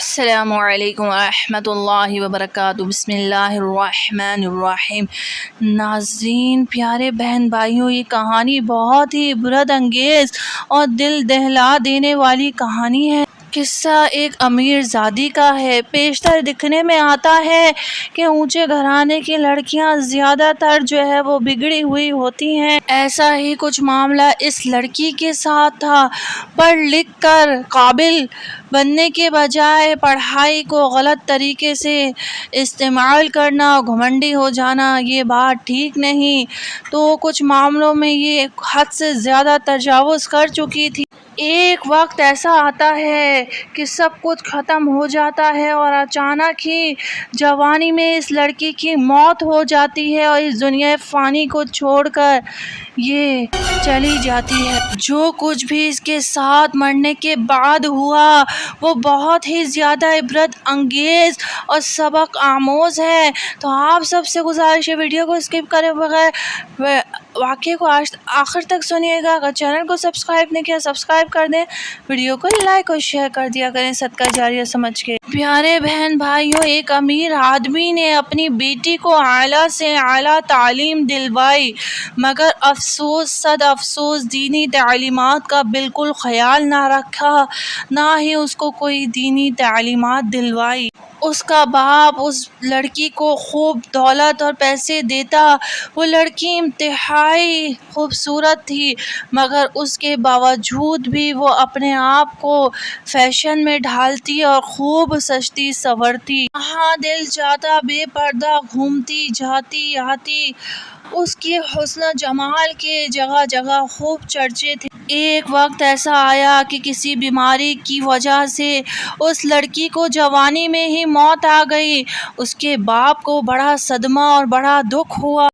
السلام علیکم ورحمۃ اللہ وبرکاتہ۔ بسم اللہ الرحمن الرحیم۔ ناظرین پیارے بہن بھائیوں، یہ کہانی بہت ہی عبرت انگیز اور دل دہلا دینے والی کہانی ہے۔ قصہ ایک امیر زادی کا ہے۔ پیشتر دکھنے میں آتا ہے کہ اونچے گھرانے کی لڑکیاں زیادہ تر وہ بگڑی ہوئی ہوتی ہیں۔ ایسا ہی کچھ معاملہ اس لڑکی کے ساتھ تھا۔ پڑھ لکھ کر قابل بننے کے بجائے پڑھائی کو غلط طریقے سے استعمال کرنا، گھمنڈی ہو جانا، یہ بات ٹھیک نہیں۔ تو کچھ معاملوں میں یہ حد سے زیادہ تجاوز کر چکی تھی۔ ایک وقت ایسا آتا ہے کہ سب کچھ ختم ہو جاتا ہے اور اچانک ہی جوانی میں اس لڑکی کی موت ہو جاتی ہے اور اس دنیا فانی کو چھوڑ کر یہ چلی جاتی ہے۔ جو کچھ بھی اس کے ساتھ مرنے کے بعد ہوا وہ بہت ہی زیادہ عبرت انگیز اور سبق آموز ہے۔ تو آپ سب سے گزارش ہے ویڈیو کو اسکپ کرے بغیر واقعے کو آخر تک سنیے گا۔ اگر چینل کو سبسکرائب نہیں کیا سبسکرائب کر دیں، ویڈیو کو لائک اور شیئر کر دیا کریں صدقہ جاریہ سمجھ کے۔ پیارے بہن بھائیوں، ایک امیر آدمی نے اپنی بیٹی کو اعلیٰ سے اعلیٰ تعلیم دلوائی، مگر افسوس صد افسوس دینی تعلیمات کا بالکل خیال نہ رکھا، نہ ہی اس کو کوئی دینی تعلیمات دلوائی۔ اس کا باپ اس لڑکی کو خوب دولت اور پیسے دیتا۔ وہ لڑکی انتہائی خوبصورت تھی، مگر اس کے باوجود بھی وہ اپنے آپ کو فیشن میں ڈھالتی اور خوب سجتی سنورتی، جہاں دل چاہتا بے پردہ گھومتی جاتی آتی۔ اس کے حسن و جمال کے جگہ جگہ خوب چرچے تھے۔ ایک وقت ایسا آیا کہ کسی بیماری کی وجہ سے اس لڑکی کو جوانی میں ہی موت آ گئی۔ اس کے باپ کو بڑا صدمہ اور بڑا دکھ ہوا۔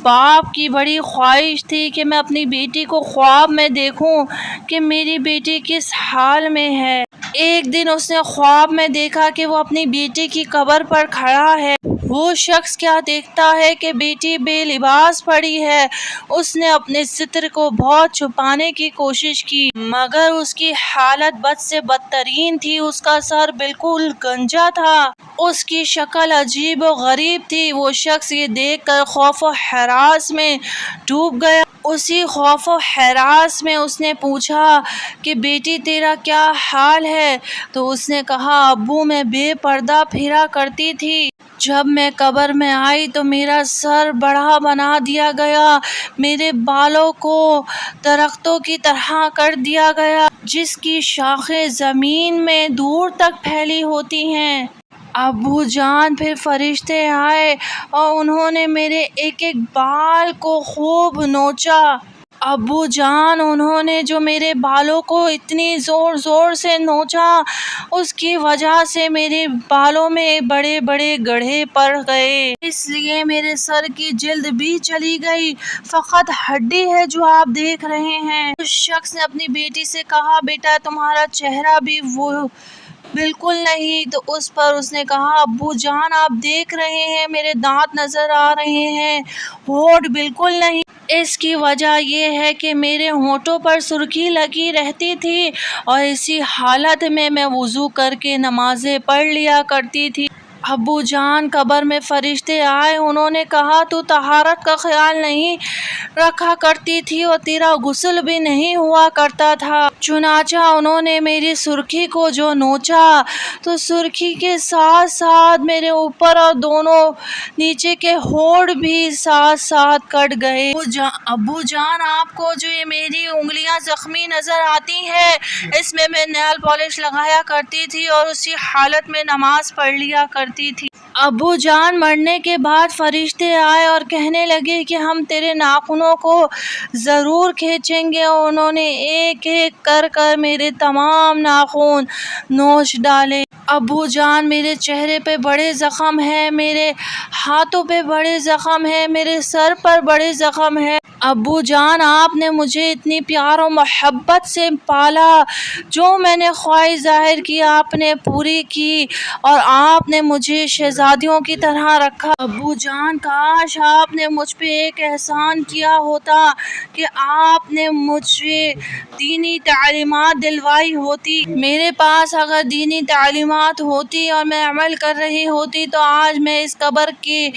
باپ کی بڑی خواہش تھی کہ میں اپنی بیٹی کو خواب میں دیکھوں کہ میری بیٹی کس حال میں ہے۔ ایک دن اس نے خواب میں دیکھا کہ وہ اپنی بیٹی کی قبر پر کھڑا ہے۔ وہ شخص کیا دیکھتا ہے کہ بیٹی بے لباس پڑی ہے۔ اس نے اپنے ستر کو بہت چھپانے کی کوشش کی، مگر اس کی حالت بد سے بدترین تھی۔ اس کا سر بالکل گنجا تھا، اس کی شکل عجیب و غریب تھی۔ وہ شخص یہ دیکھ کر خوف و ہراس میں ڈوب گیا۔ اسی خوف و ہراس میں اس نے پوچھا کہ بیٹی تیرا کیا حال ہے؟ تو اس نے کہا ابو میں بے پردہ پھرا کرتی تھی، جب میں قبر میں آئی تو میرا سر بڑا بنا دیا گیا، میرے بالوں کو درختوں کی طرح کر دیا گیا جس کی شاخیں زمین میں دور تک پھیلی ہوتی ہیں۔ ابو جان پھر فرشتے آئے اور انہوں نے میرے ایک ایک بال کو خوب نوچا۔ ابو جان انہوں نے جو میرے بالوں کو اتنی زور زور سے نوچا، اس کی وجہ سے میرے بالوں میں بڑے بڑے گڑھے پڑ گئے، اس لیے میرے سر کی جلد بھی چلی گئی، فقط ہڈی ہے جو آپ دیکھ رہے ہیں۔ اس شخص نے اپنی بیٹی سے کہا بیٹا تمہارا چہرہ بھی وہ بالکل نہیں۔ تو اس پر اس نے کہا ابو جان آپ دیکھ رہے ہیں میرے دانت نظر آ رہے ہیں، ہونٹ بالکل نہیں۔ اس کی وجہ یہ ہے کہ میرے ہونٹوں پر سرخی لگی رہتی تھی اور اسی حالت میں میں وضو کر کے نمازیں پڑھ لیا کرتی تھی۔ ابو جان قبر میں فرشتے آئے، انہوں نے کہا تو طہارت کا خیال نہیں رکھا کرتی تھی اور تیرا غسل بھی نہیں ہوا کرتا تھا۔ چنانچہ انہوں نے میری سرخی کو جو نوچا تو سرخی کے ساتھ ساتھ میرے اوپر اور دونوں نیچے کے ہونٹ بھی ساتھ ساتھ کٹ گئے۔ ابو جان آپ کو جو یہ میری انگلیاں زخمی نظر آتی ہیں، اس میں میں نیل پالش لگایا کرتی تھی اور اسی حالت میں نماز پڑھ لیا کرتی تھی۔ ابو جان مرنے کے بعد فرشتے آئے اور کہنے لگے کہ ہم تیرے ناخنوں کو ضرور کھینچیں گے، اور انہوں نے ایک ایک کر کر میرے تمام ناخن نوچ ڈالے۔ ابو جان میرے چہرے پہ بڑے زخم ہیں، میرے ہاتھوں پہ بڑے زخم ہیں، میرے سر پر بڑے زخم ہیں، ابو جان آپ نے مجھے اتنی پیار و محبت سے پالا، جو میں نے خواہش ظاہر کی آپ نے پوری کی، اور آپ نے مجھے شہزادیوں کی طرح رکھا۔ ابو جان کاش آپ نے مجھ پہ ایک احسان کیا ہوتا کہ آپ نے مجھے دینی تعلیمات دلوائی ہوتی۔ میرے پاس اگر دینی تعلیمات ہوتی اور میں عمل کر رہی ہوتی تو آج میں اس قبر کے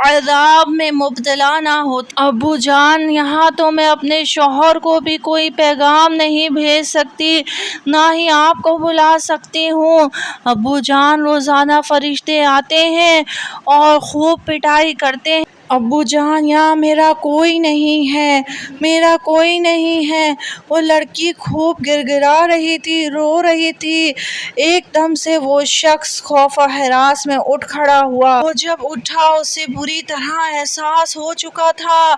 عذاب میں مبتلا نہ ہوتی۔ ابو جان یہاں تو میں اپنے شوہر کو بھی کوئی پیغام نہیں بھیج سکتی، نہ ہی آپ کو بلا سکتی ہوں۔ ابو جان روزانہ فرشتے آتے ہیں اور خوب پٹائی کرتے ہیں۔ ابو جان یہاں میرا کوئی نہیں ہے، میرا کوئی نہیں ہے۔ وہ لڑکی خوب گر گرا رہی تھی، رو رہی تھی۔ ایک دم سے وہ شخص خوف و ہراس میں اٹھ کھڑا ہوا۔ وہ جب اٹھا اسے بری طرح احساس ہو چکا تھا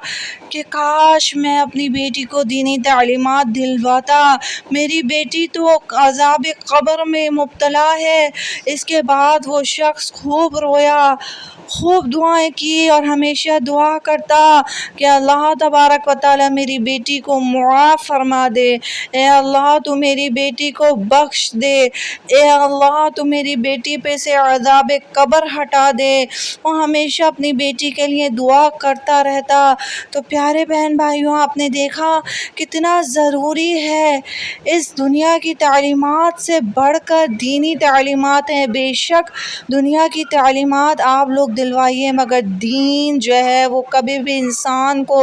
کہ کاش میں اپنی بیٹی کو دینی تعلیمات دلواتا، میری بیٹی تو عذاب قبر میں مبتلا ہے۔ اس کے بعد وہ شخص خوب رویا، خوب دعائیں کی اور ہمیشہ دعا کرتا کہ اللہ تبارک و تعالیٰ میری بیٹی کو معاف فرما دے، اے اللہ تو میری بیٹی کو بخش دے، اے اللہ تو میری بیٹی پہ سے عذاب قبر ہٹا دے۔ وہ ہمیشہ اپنی بیٹی کے لیے دعا کرتا رہتا۔ تو پیارے بہن بھائیوں، آپ نے دیکھا کتنا ضروری ہے، اس دنیا کی تعلیمات سے بڑھ کر دینی تعلیمات ہیں۔ بے شک دنیا کی تعلیمات آپ لوگ دلوائیے، مگر دین جو ہے وہ کبھی بھی انسان کو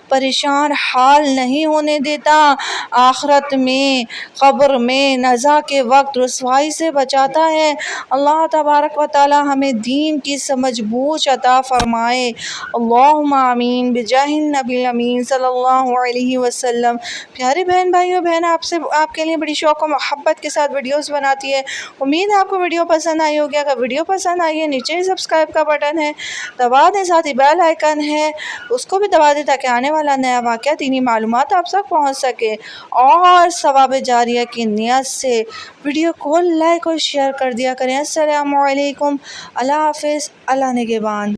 پریشان حال نہیں ہونے دیتا، آخرت میں، قبر میں، نزا کے وقت رسوائی سے بچاتا ہے۔ اللہ تبارک و تعالی ہمیں دین کی سمجھ بوجھ عطا فرمائے۔ اللہم آمین بجاہ النبی الامین صلی اللہ علیہ وسلم۔ پیارے بہن بھائیوں، بہن آپ کے لیے بڑی شوق و محبت کے ساتھ ویڈیوز بناتی ہے۔ امید ہے آپ کو ویڈیو پسند آئی ہوگی۔ اگر ویڈیو پسند آئی ہے، نیچے سبسکرائب کا بٹن ہے، دبا دیں، ساتھ ہی بیل آئیکن ہے اس کو بھی دبا دیں تاکہ آنے والا نیا واقعہ دینی معلومات آپ تک پہنچ سکے، اور ثواب جاریہ کی نیت سے ویڈیو کو لائک اور شیئر کر دیا کریں۔ السلام علیکم، اللہ حافظ، اللہ نگہبان۔